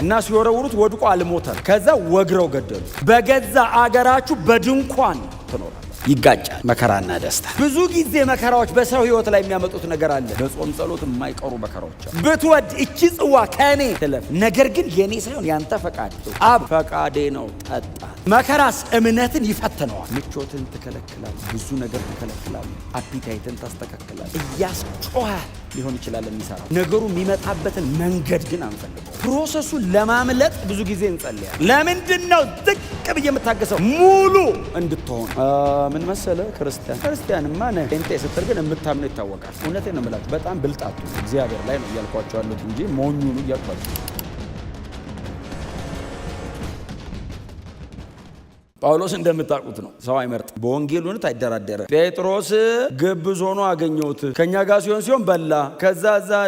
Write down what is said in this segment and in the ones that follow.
እና ሲወረውሩት ወድቆ አልሞተም። ከዛ ወግረው ገደሉት። በገዛ አገራችሁ በድንኳን ትኖራላችሁ። ይጋጫል መከራና ደስታ። ብዙ ጊዜ መከራዎች በሰው ህይወት ላይ የሚያመጡት ነገር አለ። በጾም ጸሎት የማይቀሩ መከራዎች አሉ። ብትወድ እቺ ጽዋ ከኔ ትለፍ፣ ነገር ግን የኔ ሳይሆን ያንተ ፈቃድ። አብ ፈቃዴ ነው ጠጣ። መከራስ እምነትን ይፈትነዋል። ምቾትን ትከለክላል፣ ብዙ ነገር ትከለክላል፣ አፒታይትን ታስተካክላል። እያስጮኸ ሊሆን ይችላል የሚሰራው ነገሩ የሚመጣበትን መንገድ ግን አንፈልገው። ፕሮሰሱን ለማምለጥ ብዙ ጊዜ እንጸልያለን። ለምንድን ነው ዝቅ ብዬ የምታገሰው? ሙሉ እንድትሆን። ምን መሰለ ክርስቲያንማ ነህ ጴንጤ ስትል ግን የምታምነው ይታወቃል። እውነቴን ነው የምላችሁ። በጣም ብልጣቱ እግዚአብሔር ላይ ነው እያልኳቸው ያሉት እንጂ ሞኙ ነው እያልኳቸው። ጳውሎስ እንደምታውቁት ነው፣ ሰው አይመርጥ፣ በወንጌል እውነት አይደራደረ። ጴጥሮስ ግብዝ ሆኖ አገኘሁት፣ ከኛ ጋር ሲሆን በላ። ከዛ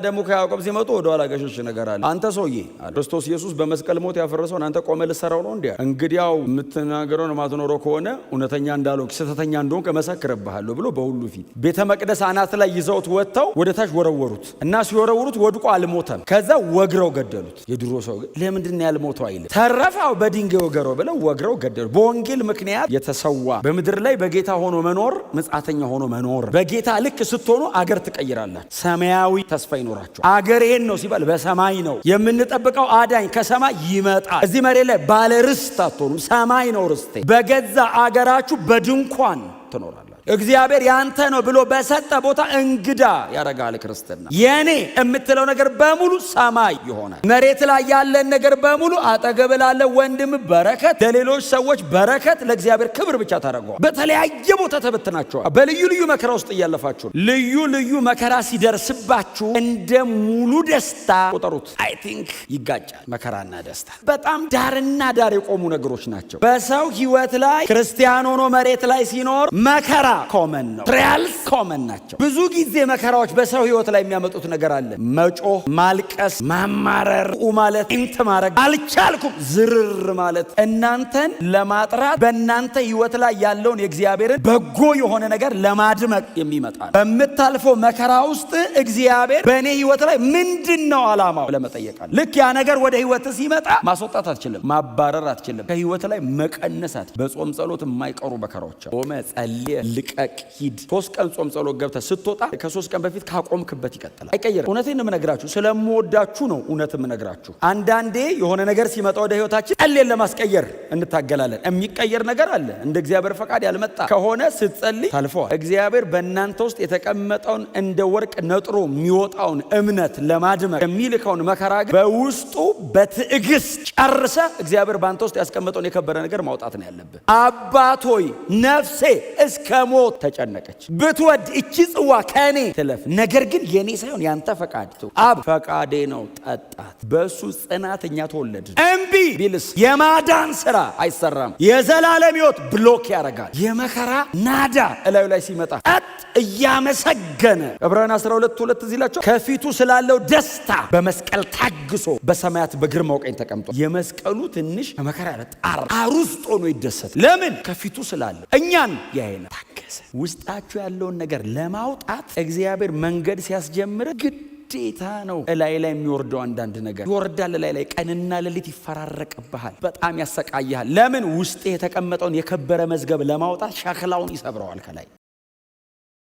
ደግሞ ከያዕቆብ ሲመጡ ወደ ኋላ ገሸሽ ነገር አለ። አንተ ሰውዬ ክርስቶስ ኢየሱስ በመስቀል ሞት ያፈረሰውን አንተ ቆመ ልትሰራው ነው እንዴ? እንግዲያው የምትናገረውን ማትኖረው ከሆነ እውነተኛ እንዳልሆንክ ስህተተኛ እንደሆንክ እመሰክርብሃለሁ ብሎ በሁሉ ፊት ቤተ መቅደስ አናት ላይ ይዘውት ወጥተው ወደ ታች ወረወሩት እና ሲወረውሩት ወድቆ አልሞተም። ከዛ ወግረው ገደሉት። የድሮ ሰው ግን ለምንድን ነው ያልሞተው አይልም። ተረፋው በድንጋይ ወገረው ብለው ወግረው ገደሉ። ወንጌል ምክንያት የተሰዋ በምድር ላይ በጌታ ሆኖ መኖር፣ መጻተኛ ሆኖ መኖር። በጌታ ልክ ስትሆኑ አገር ትቀይራላችሁ። ሰማያዊ ተስፋ ይኖራችሁ። አገር ይሄን ነው ሲባል በሰማይ ነው የምንጠብቀው። አዳኝ ከሰማይ ይመጣል። እዚህ መሬት ላይ ባለ ርስት አትሆኑም። ሰማይ ነው ርስቴ። በገዛ አገራችሁ በድንኳን ትኖራላችሁ። እግዚአብሔር ያንተ ነው ብሎ በሰጠ ቦታ እንግዳ ያረጋል። ክርስትና የኔ የምትለው ነገር በሙሉ ሰማይ ይሆናል። መሬት ላይ ያለን ነገር በሙሉ አጠገብ ላለ ወንድም በረከት፣ ለሌሎች ሰዎች በረከት፣ ለእግዚአብሔር ክብር ብቻ ታደርገዋል። በተለያየ ቦታ ተበትናችኋል። በልዩ ልዩ መከራ ውስጥ እያለፋችሁ ልዩ ልዩ መከራ ሲደርስባችሁ እንደ ሙሉ ደስታ ቆጠሩት። አይ ቲንክ ይጋጫል መከራና ደስታ። በጣም ዳርና ዳር የቆሙ ነገሮች ናቸው በሰው ህይወት ላይ። ክርስቲያን ሆኖ መሬት ላይ ሲኖር መከራ ኮመን ነው። ትሪያልስ ኮመን ናቸው። ብዙ ጊዜ መከራዎች በሰው ህይወት ላይ የሚያመጡት ነገር አለ። መጮህ፣ ማልቀስ፣ ማማረር፣ ማለት እንት ማረግ፣ አልቻልኩም ዝርር ማለት። እናንተን ለማጥራት በእናንተ ህይወት ላይ ያለውን የእግዚአብሔርን በጎ የሆነ ነገር ለማድመቅ የሚመጣ ነው። በምታልፈው መከራ ውስጥ እግዚአብሔር በእኔ ህይወት ላይ ምንድን ነው ዓላማው ለመጠየቅ አለ። ልክ ያ ነገር ወደ ህይወት ሲመጣ ማስወጣት አትችልም፣ ማባረር አትችልም፣ ከህይወት ላይ መቀነሳት። በጾም ጸሎት የማይቀሩ መከራዎች ቆመ ጸልየ ልቀቅ ሂድ። 3 ቀን ጾም ጸሎት ገብተህ ስትወጣ ከ3 ቀን በፊት ካቆምክበት ይቀጥላል፣ አይቀየርም። እውነቴን የምነግራችሁ ስለምወዳችሁ ነው። እውነት የምነግራችሁ አንዳንዴ የሆነ ነገር ሲመጣ ወደ ህይወታችን ጸልየን ለማስቀየር እንታገላለን። የሚቀየር ነገር አለ። እንደ እግዚአብሔር ፈቃድ ያልመጣ ከሆነ ስትጸልይ ታልፈዋል። እግዚአብሔር በእናንተ ውስጥ የተቀመጠውን እንደ ወርቅ ነጥሮ የሚወጣውን እምነት ለማድመቅ የሚልከውን መከራ ግን በውስጡ በትዕግስት ጨርሰ እግዚአብሔር በአንተ ውስጥ ያስቀመጠውን የከበረ ነገር ማውጣት ነው ያለብህ። አባት ሆይ ነፍሴ እስከ ሞት ተጨነቀች፣ ብትወድ እቺ ጽዋ ከኔ ትለፍ፣ ነገር ግን የኔ ሳይሆን ያንተ ፈቃድ ትሁን። አብ ፈቃዴ ነው ጠጣት። በሱ ጽናት እኛ ተወለድን። እምቢ ቢልስ የማዳን ስራ አይሰራም። የዘላለም ህይወት ብሎክ ያደርጋል። የመከራ ናዳ እላዩ ላይ ሲመጣ እያመሰገነ ዕብራውያን 12:2 እዚህ ላቸው ከፊቱ ስላለው ደስታ በመስቀል ታግሶ በሰማያት በግርማው ቀኝ ተቀምጧል። የመስቀሉ ትንሽ ከመከራ ጣር አሩስጦ ነው ይደሰት። ለምን? ከፊቱ ስላለው እኛን ያይና ታገሰ። ውስጣችሁ ያለውን ነገር ለማውጣት እግዚአብሔር መንገድ ሲያስጀምር ግዴታ ነው። እላይ ላይ የሚወርደው አንዳንድ ነገር ይወርዳል። እላይ ላይ ቀንና ሌሊት ይፈራረቅብሃል፣ በጣም ያሰቃያል። ለምን? ውስጥ የተቀመጠውን የከበረ መዝገብ ለማውጣት ሸክላውን ይሰብረዋል ከላይ።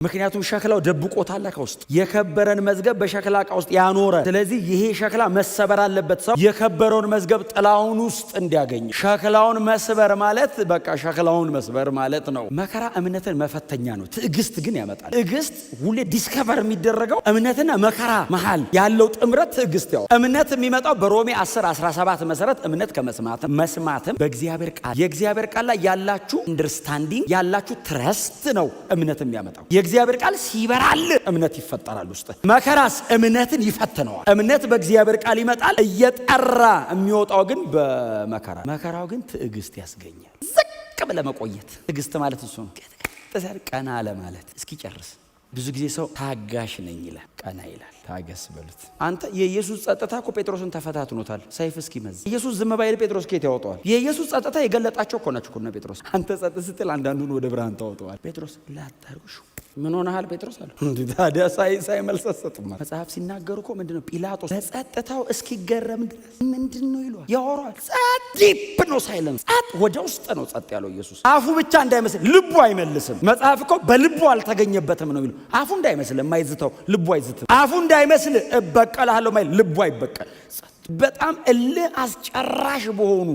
ምክንያቱም ሸክላው ደብቆታል ከውስጥ የከበረን መዝገብ በሸክላ ዕቃ ውስጥ ያኖረ። ስለዚህ ይሄ ሸክላ መሰበር አለበት፣ ሰው የከበረውን መዝገብ ጥላውን ውስጥ እንዲያገኝ። ሸክላውን መስበር ማለት በቃ ሸክላውን መስበር ማለት ነው። መከራ እምነትን መፈተኛ ነው። ትዕግስት ግን ያመጣል። ትዕግስት ሁሌ ዲስከቨር የሚደረገው እምነትና መከራ መሃል ያለው ጥምረት ትዕግስት ያው እምነት የሚመጣው በሮሜ 10:17 መሰረት እምነት ከመስማትም መስማትም በእግዚአብሔር ቃል። የእግዚአብሔር ቃል ላይ ያላችሁ አንደርስታንዲንግ ያላችሁ ትረስት ነው እምነት የሚያመጣው። የእግዚአብሔር ቃል ሲበራል እምነት ይፈጠራል ውስጥ። መከራስ እምነትን ይፈትነዋል። እምነት በእግዚአብሔር ቃል ይመጣል፣ እየጠራ የሚወጣው ግን በመከራ። መከራው ግን ትዕግስት ያስገኛል። ዝቅ ብለህ መቆየት ትዕግስት ማለት እሱ ነው። ተሰር ቀና አለ ማለት እስኪ ጨርስ። ብዙ ጊዜ ሰው ታጋሽ ነኝ ይላል፣ ቀና ይላል። ታገስ በሉት። አንተ የኢየሱስ ጸጥታ እኮ ጴጥሮስን ተፈታትኖታል ሰይፍ እስኪመዝ። ኢየሱስ ዝም ባይል ጴጥሮስ ከየት ያወጣዋል? የኢየሱስ ጸጥታ የገለጣቸው እኮ ናቸው እኮ ነው ጴጥሮስ። አንተ ጸጥ ስትል አንዳንዱን ወደ ብርሃን ታወጣዋል። ጴጥሮስ ላታርጉሽ ምን ሆነሃል ጴጥሮስ አለ። ታዲያ ሳይመልስ ሰጥማ መጽሐፍ ሲናገሩ እኮ ምንድነው ጲላጦስ በጸጥታው እስኪገረም ድረስ ምንድነው ይሏል ያወራል። ጸጥ ዲፕ ነው ሳይለንስ፣ ጸጥ ወደ ውስጥ ነው ጸጥ ያለው ኢየሱስ። አፉ ብቻ እንዳይመስል ልቡ አይመልስም። መጽሐፍ እኮ በልቡ አልተገኘበትም ነው የሚለው። አፉ እንዳይመስል የማይዝተው ልቡ አይዝትም። አፉ እንዳይመስል እበቀልሃለሁ ማይል ልቡ አይበቀል። በጣም እልህ አስጨራሽ በሆኑ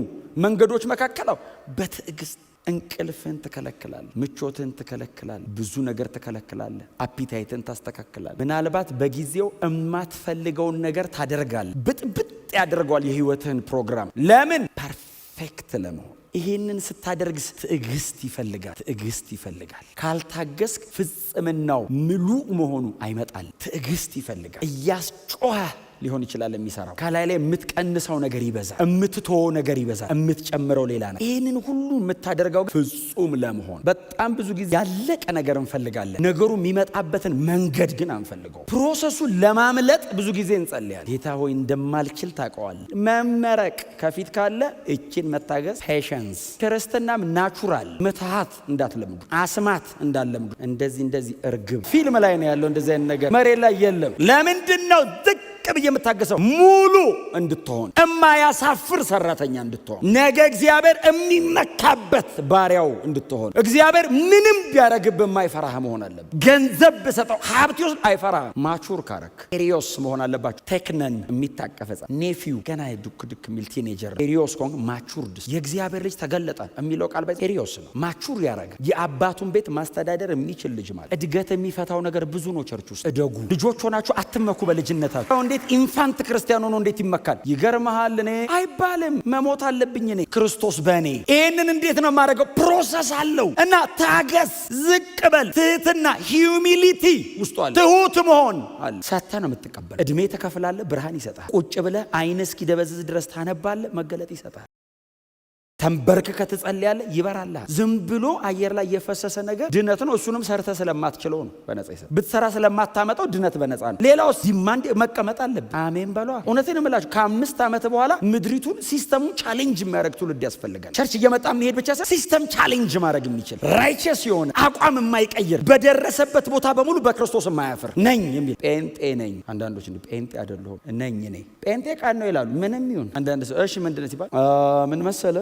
መንገዶች መካከል በትዕግስት እንቅልፍን ትከለክላለህ፣ ምቾትን ትከለክላለህ፣ ብዙ ነገር ትከለክላለህ፣ አፒታይትን ታስተካክላለህ። ምናልባት በጊዜው የማትፈልገውን ነገር ታደርጋለህ። ብጥብጥ ያደርገዋል የህይወትህን ፕሮግራም። ለምን? ፐርፌክት ለመሆን። ይሄንን ስታደርግ ትዕግስት ይፈልጋል። ትዕግስት ይፈልጋል። ካልታገስክ ፍጽምናው ምሉእ መሆኑ አይመጣል። ትዕግስት ይፈልጋል። እያስጮኸ ሊሆን ይችላል የሚሰራው። ከላይ ላይ የምትቀንሰው ነገር ይበዛል፣ የምትተወው ነገር ይበዛል፣ የምትጨምረው ሌላ ነው። ይህንን ሁሉ የምታደርገው ፍጹም ለመሆን። በጣም ብዙ ጊዜ ያለቀ ነገር እንፈልጋለን፣ ነገሩ የሚመጣበትን መንገድ ግን አንፈልገው። ፕሮሰሱን ለማምለጥ ብዙ ጊዜ እንጸልያለን። ጌታ ሆይ እንደማልችል ታውቀዋለህ። መመረቅ ከፊት ካለ እችን መታገስ፣ ፔሸንስ። ክርስትናም ናቹራል ምትሃት እንዳትለምዱ፣ አስማት እንዳትለምዱ። እንደዚህ እርግብ ፊልም ላይ ነው ያለው። እንደዚህ አይነት ነገር መሬት ላይ የለም። ለምንድን ነው ዝቅ ብዬ የምታገሰው? ሙሉ እንድትሆን፣ እማያሳፍር ሰራተኛ እንድትሆን፣ ነገ እግዚአብሔር የሚመካበት ባሪያው እንድትሆን። እግዚአብሔር ምንም ቢያረግብህ የማይፈራህ መሆን አለብህ። ገንዘብ ብሰጠው ሀብት ይወስድ አይፈራህ። ማቹር ካረክ ኤሪዮስ መሆን አለባቸው። ቴክነን የሚታቀፍ ሕፃን ኔፊው ገና ዱክ የሚል ቲኔጀር ኤሪዮስ ኮን ማቹርድ የእግዚአብሔር ልጅ ተገለጠ የሚለው ቃል በዚህ ኤሪዮስ ነው። ማቹር ያረገ የአባቱን ቤት ማስተዳደር የሚችል ልጅ ማለት። እድገት የሚፈታው ነገር ብዙ ነው። ቸርች ውስጥ እደጉ። ልጆች ሆናችሁ አትመኩ በልጅነታችሁ። ኢንፋንት ክርስቲያን ሆኖ እንዴት ይመካል? ይገርምሃል። እኔ አይባልም መሞት አለብኝ እኔ ክርስቶስ በእኔ። ይህንን እንዴት ነው የማደርገው? ፕሮሰስ አለው እና ታገስ፣ ዝቅ በል። ትህትና ሂዩሚሊቲ ውስጡ አለ። ትሁት መሆን አለ። ሰጥተህ ነው የምትቀበል። እድሜ ተከፍላለህ፣ ብርሃን ይሰጣል። ቁጭ ብለህ አይን እስኪደበዝዝ ድረስ ታነባለህ፣ መገለጥ ይሰጣል። ተንበርክከ ትጸልያለህ፣ ይበራልሃል። ዝም ብሎ አየር ላይ የፈሰሰ ነገር ድነት ነው። እሱንም ሰርተ ስለማትችለው ነው በነጻ ይሰጥ። ብትሰራ ስለማታመጣው ድነት በነጻ ነው። ሌላው ዲማንድ መቀመጥ አለብህ። አሜን በሏ። እውነቴን እምላችሁ ከ5 ዓመት በኋላ ምድሪቱን ሲስተሙን ቻሌንጅ የሚያደርግ ትውልድ ያስፈልጋል። ቸርች እየመጣ መሄድ ብቻ ሳይሆን ሲስተም ቻሌንጅ ማድረግ የሚችል ራይቸስ የሆነ አቋም የማይቀይር በደረሰበት ቦታ በሙሉ በክርስቶስ የማያፍር ነኝ የሚል ጴንጤ ነኝ። አንዳንዶች እንደ ጴንጤ አይደለሁም ነኝ ነኝ ጴንጤ ቃል ነው ይላሉ። ምንም ይሁን አንዳንድ ሰው እሺ ምንድነው ሲባል ምን መሰለ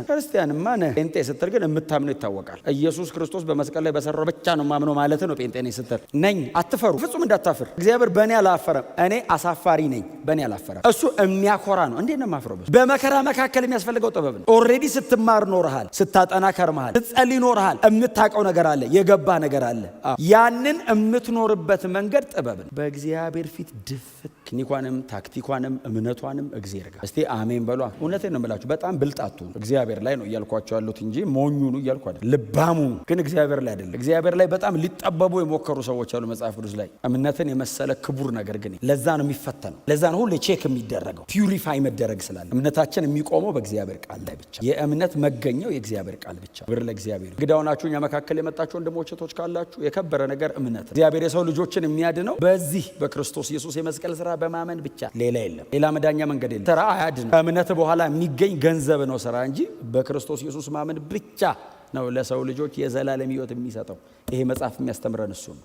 ክርስቲያንማ ነህ። ጴንጤ ስትል ግን የምታምነው ይታወቃል። ኢየሱስ ክርስቶስ በመስቀል ላይ በሰራው ብቻ ነው ማምነው ማለት ነው። ጴንጤ ነኝ ስትል ነኝ አትፈሩ፣ ፍጹም እንዳታፍር። እግዚአብሔር በእኔ አላፈረም። እኔ አሳፋሪ ነኝ፣ በእኔ አላፈረም። እሱ የሚያኮራ ነው። እንዴት ነው የማፍረው? በመከራ መካከል የሚያስፈልገው ጥበብ ነው። ኦልሬዲ ስትማር ኖርሃል፣ ስታጠና ከርመሃል፣ ስትጸልይ ኖርሃል። የምታውቀው ነገር አለ፣ የገባ ነገር አለ። ያንን የምትኖርበት መንገድ ጥበብ ነው። በእግዚአብሔር ፊት ድፍት ክኒኳንም ታክቲኳንም እምነቷንም እግዚአብሔር ጋር እስቲ አሜን በሏ። እውነቴን ነው የምላችሁ። በጣም ብልጣቱ እግዚአብሔር ላይ ነው እያልኳቸው ያሉት እንጂ ሞኙ ነው እያልኩ አይደል። ልባሙ ግን እግዚአብሔር ላይ አይደለም። እግዚአብሔር ላይ በጣም ሊጠበቡ የሞከሩ ሰዎች አሉ መጽሐፍ ቅዱስ ላይ። እምነትን የመሰለ ክቡር ነገር ግን ለዛ ነው የሚፈተነው። ለዛ ነው ሁሌ ቼክ የሚደረገው፣ ፒዩሪፋይ መደረግ ስላለ። እምነታችን የሚቆመው በእግዚአብሔር ቃል ላይ ብቻ። የእምነት መገኘው የእግዚአብሔር ቃል ብቻ። ብር ለእግዚአብሔር። እንግዲህ አሁናችሁ እኛ መካከል የመጣችሁ ወንድሞች እህቶች ካላችሁ የከበረ ነገር እምነት። እግዚአብሔር የሰው ልጆችን የሚያድነው በዚህ በክርስቶስ ኢየሱስ የመስቀል ስራ በማመን ብቻ። ሌላ የለም። ሌላ መዳኛ መንገድ የለም። ስራ አያድንም። ከእምነት በኋላ የሚገኝ ገንዘብ ነው ስራ እንጂ በክርስቶስ ኢየሱስ ማመን ብቻ ነው ለሰው ልጆች የዘላለም ሕይወት የሚሰጠው። ይሄ መጽሐፍ የሚያስተምረን እሱ ነው።